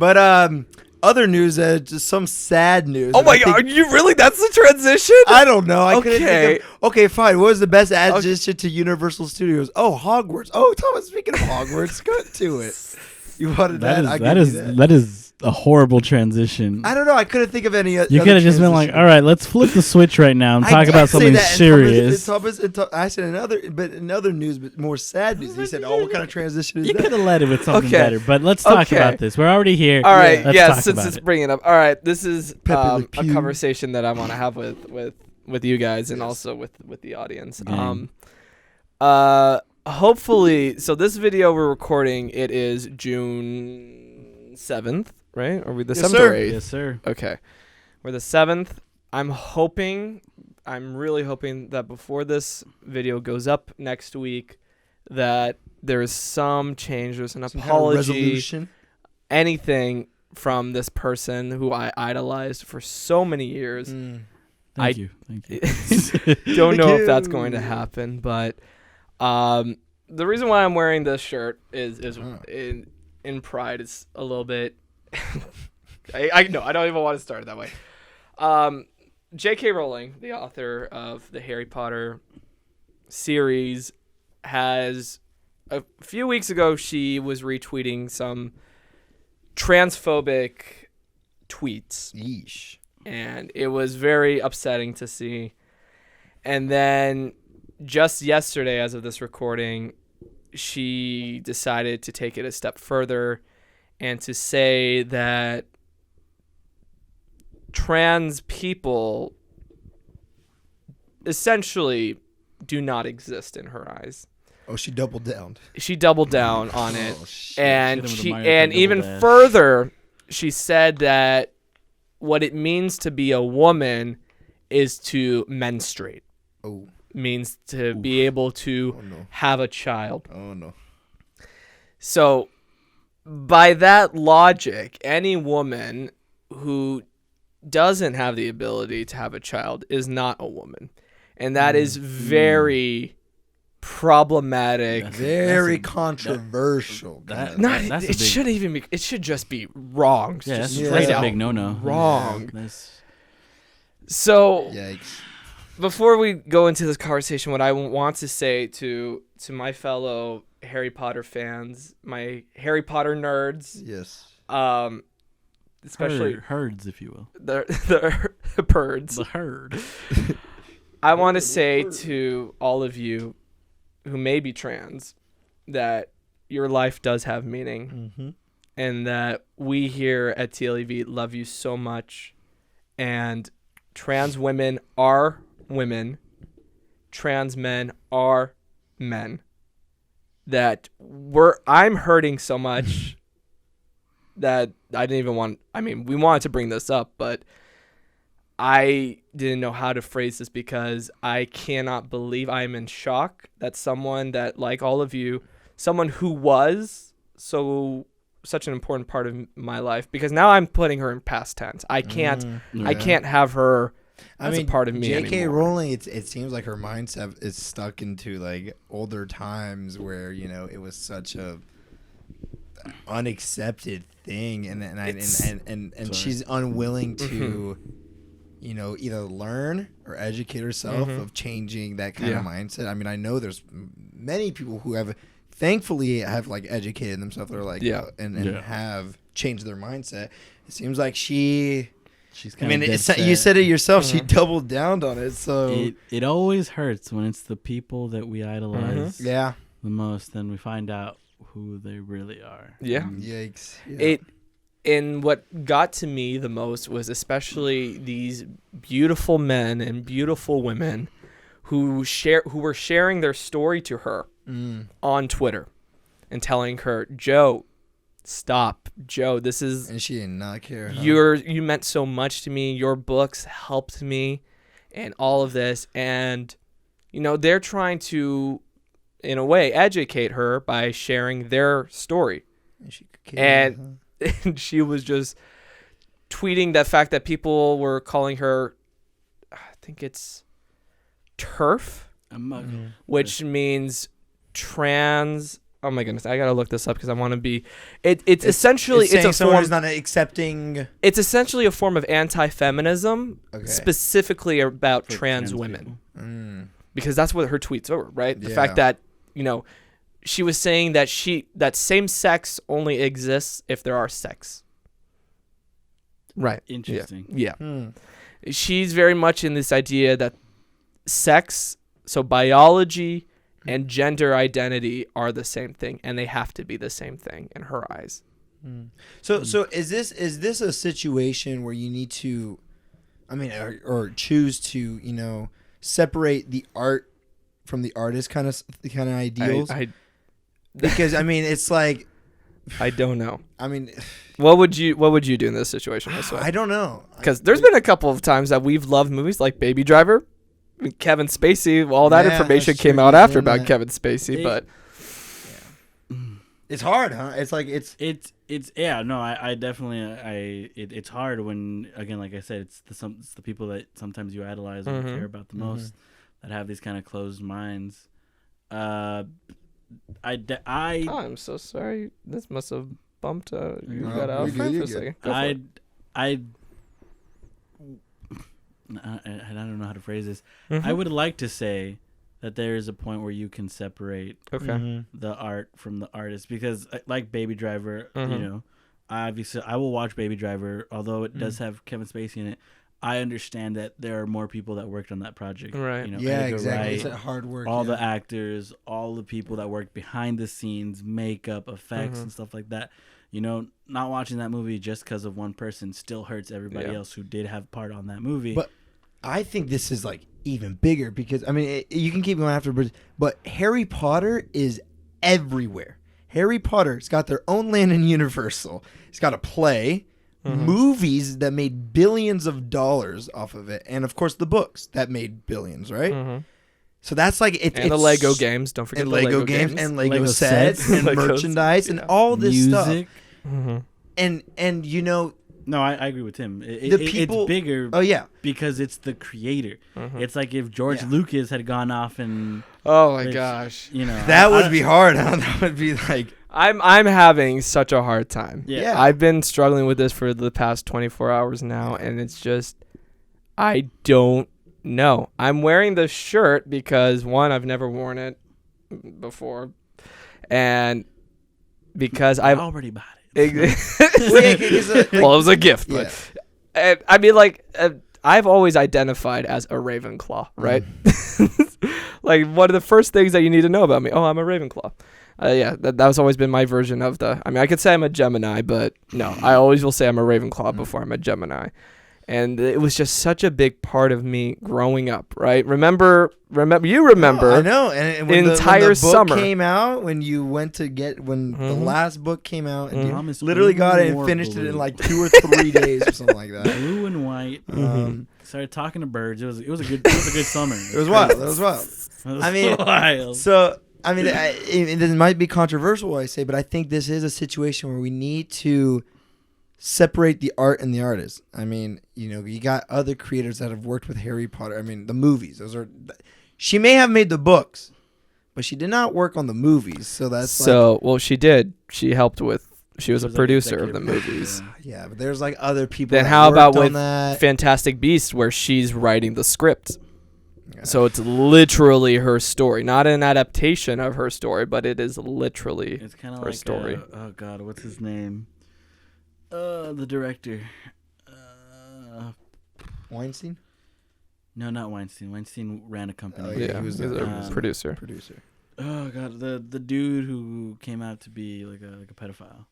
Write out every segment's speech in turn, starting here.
But other news, just some sad news. Oh my God, are you really? That's the transition? I don't know. I couldn't Okay. think of. Okay, fine. What was the best addition to Universal Studios? Oh, Hogwarts. Oh, Thomas. Speaking of Hogwarts, go to it. You wanted that? That is a horrible transition. I don't know. I couldn't think of any. You could have just been like, all right, let's flip the switch right now and talk about something serious. I said another news, but more sad news. He said, "Oh, what kind of transition is You that?" could have led it with something better, but let's talk about this. We're already here. All right, Let's since it's bringing it up. All right, this is a Pew. conversation that I want to have with you guys and also with the audience. Hopefully, so this video we're recording, it is June 7th, right? Are we the 7th or 8th? Yes, sir. Okay. We're the 7th. I'm really hoping that before this video goes up next week that there's some change, there's an apology, resolution, anything from this person who I idolized for so many years. Thank you. Don't know if that's going to happen, but the reason why I'm wearing this shirt is in pride. It's a little bit. I know. I don't even want to start it that way. J.K. Rowling, the author of the Harry Potter series, has a few weeks ago she was retweeting some transphobic tweets. Yeesh. And it was very upsetting to see. And then just yesterday, as of this recording, she decided to take it a step further and to say that trans people essentially do not exist in her eyes. Oh, she doubled down. She doubled down on it. Shit. And even further, she said that what it means to be a woman is to menstruate. Oh. Means to be able to have a child. Oh, no. So, by that logic, any woman who doesn't have the ability to have a child is not a woman. And that is very problematic. Very controversial. It shouldn't even be. It should just be wrong. Yeah, just that's straight a out big no-no. wrong. Yeah, so, yikes. Before we go into this conversation, what I want to say to my fellow Harry Potter fans, my Harry Potter nerds, yes, especially herds, if you will, the birds, the herd. I want to say to all of you who may be trans that your life does have meaning, and that we here at TLEV love you so much, and trans women are women, trans men are men, that I'm hurting so much that I didn't even want, we wanted to bring this up, but I didn't know how to phrase this because I cannot believe I'm in shock that someone that, like all of you, someone who was such an important part of my life, because now I'm putting her in past tense. I can't have her as a part of me anymore. J.K. Rowling, it seems like her mindset is stuck into like older times where, it was such a unaccepted thing, and she's unwilling to either learn or educate herself of changing that kind of mindset. I know there's many people who have thankfully have like educated themselves or like and have changed their mindset. It seems like she's kind of you said it yourself, she doubled down on it. So it always hurts when it's the people that we idolize the most, then we find out who they really are. Yikes. And what got to me the most was especially these beautiful men and beautiful women who were sharing their story to her on Twitter and telling her, Joe, stop. Joe, this is... And she did not care. Huh? You meant so much to me. Your books helped me and all of this. And, they're trying to, in a way, educate her by sharing their story. And she was just tweeting the fact that people were calling her, I think it's TERF, which means trans Oh my goodness, I gotta look this up because I want to be. It's essentially it's a someone form. who's not accepting. It's essentially a form of anti-feminism, specifically about trans women, because that's what her tweets were, right? The fact that she was saying that that same sex only exists if there are sex. Right. Interesting. Yeah. She's very much in this idea that sex, so biology and gender identity are the same thing, and they have to be the same thing in her eyes. So is this a situation where you need to, or choose to, separate the art from the artist kind of ideals? Because it's like, I don't know. What would you do in this situation? I don't know. Because there's been a couple of times that we've loved movies like Baby Driver. Kevin Spacey, all that information came out after about Kevin Spacey, but it's hard, huh? It's like it's I definitely it's hard when, again, like I said, it's the people that sometimes you idolize or care about the most that have these kind of closed minds. I'm so sorry. This must have bumped. You got out of frame for a second. I don't know how to phrase this. I would like to say that there is a point where you can separate the art from the artist, because like Baby Driver, obviously I will watch Baby Driver, although it does have Kevin Spacey in it. I understand that there are more people that worked on that project. Right. Exactly. Wright, it's hard work. All the actors, all the people that worked behind the scenes, makeup, effects, and stuff like that. Not watching that movie just because of one person still hurts everybody else who did have part on that movie. But I think this is like even bigger because you can keep going after, but Harry Potter is everywhere. Harry Potter's got their own land in Universal. It's got a play, movies that made billions of dollars off of it, and of course the books that made billions, right? So that's like it's the Lego games. Don't forget and the Lego games and Lego sets and Legos, merchandise and all this music. stuff. And No, I agree with him. It's bigger. Oh yeah, because it's the creator. It's like if George Lucas had gone off and gosh, that would be hard. Huh? That would be like I'm having such a hard time. Yeah. I've been struggling with this for the past 24 hours now, and it's just I don't know. I'm wearing the shirt because one, I've never worn it before, and because I've already bought it. Well, it was a gift, but I've always identified as a Ravenclaw, right? Like one of the first things that you need to know about me. Oh, I'm a Ravenclaw. That's always been my version of I could say I'm a Gemini, but no, I always will say I'm a Ravenclaw before I'm a Gemini. And it was just such a big part of me growing up, right? Remember, I know. And when entire when the book summer came out, when you went to the last book came out, and you literally got it and finished it in like 2 or 3 days or something like that. Blue and white. Started talking to birds. It was a good summer. It was wild. It might be controversial what I say, but I think this is a situation where we need to separate the art and the artist. You got other creators that have worked with Harry Potter. The movies. She may have made the books, but she did not work on the movies. So that's she did. She helped with. She was a producer of the movies. Yeah, but there's like other people. Then that how about with that. Fantastic Beasts, where she's writing the script? Yeah. So it's literally her story, not an adaptation of her story, but it is literally her story. Oh God, what's his name? The director. Weinstein? No, not Weinstein. Weinstein ran a company. Oh, yeah, he was a producer. Oh God, the dude who came out to be like a pedophile.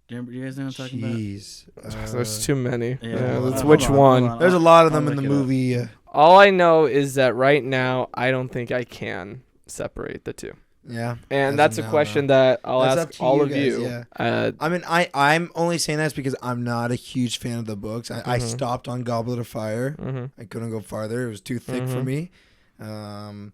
Do you guys know what I'm talking about? Jeez, there's too many. Yeah, that's which one? There's a lot of them in the movie. All I know is that right now I don't think I can separate the two. Yeah, and that's a question that I'll ask all of you. Yeah. I'm only saying that because I'm not a huge fan of the books. I stopped on Goblet of Fire. I couldn't go farther. It was too thick for me. It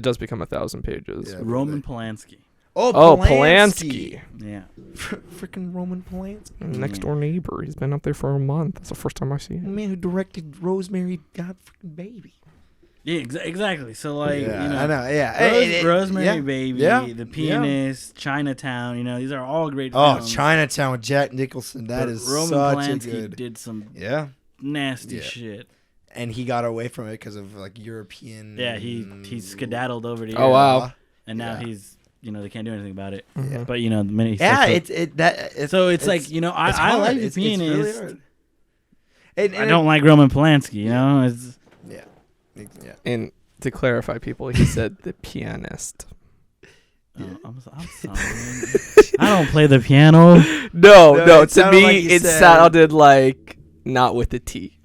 does become 1,000 pages. Yeah, Roman Polanski. Oh, Polanski. Yeah. Freaking Roman Polanski. Next door neighbor. He's been up there for a month. That's the first time I see him. The man who directed Rosemary God freaking Baby. Yeah, exactly. So like, Yeah, you know, I know. Yeah, Rosemary Baby, yeah, The Pianist, Chinatown. You know, these are all great Oh, films. Chinatown with Jack Nicholson. That But is Roman such Polanski a good. did some Yeah. nasty shit. And he got away from it because of like European. Yeah, he skedaddled over to Oh, Europe, wow. and now he's, you know, they can't do anything about it. Yeah. But you know, the minute he Yeah, it's like, you know, I like The Pianist. It's really hard. I don't like Roman Polanski. You know, it's yeah. And to clarify, people, he said The Pianist. I'm sorry. I don't play the piano. No. it To sounded me, like you it said- sounded like not with a T.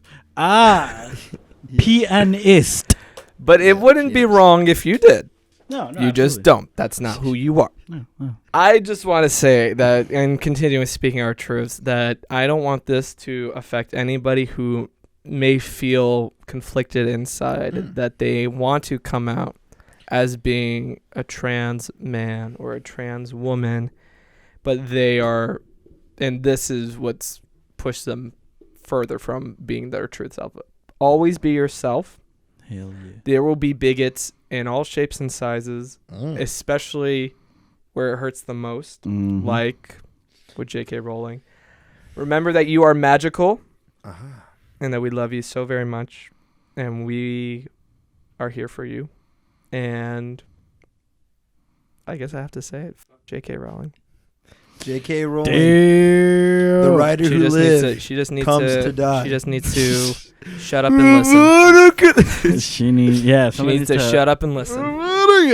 Pianist. But it wouldn't be yes. wrong if you did. No, You just don't. That's not who you are. No. I just want to say that, and continuing speaking our truths, that I don't want this to affect anybody who may feel conflicted inside that they want to come out as being a trans man or a trans woman, but they are, and this is what's pushed them further from being their true self. Always be yourself. Hell yeah. There will be bigots in all shapes and sizes, especially where it hurts the most, like with J.K. Rowling. Remember that you are magical and that we love you so very much, and we are here for you. And I guess I have to say it. J.K. Rowling. J.K. Rowling, Damn. the writer who lived, she just needs comes to to die. She just needs to shut up and listen. She needs She needs to shut up and listen.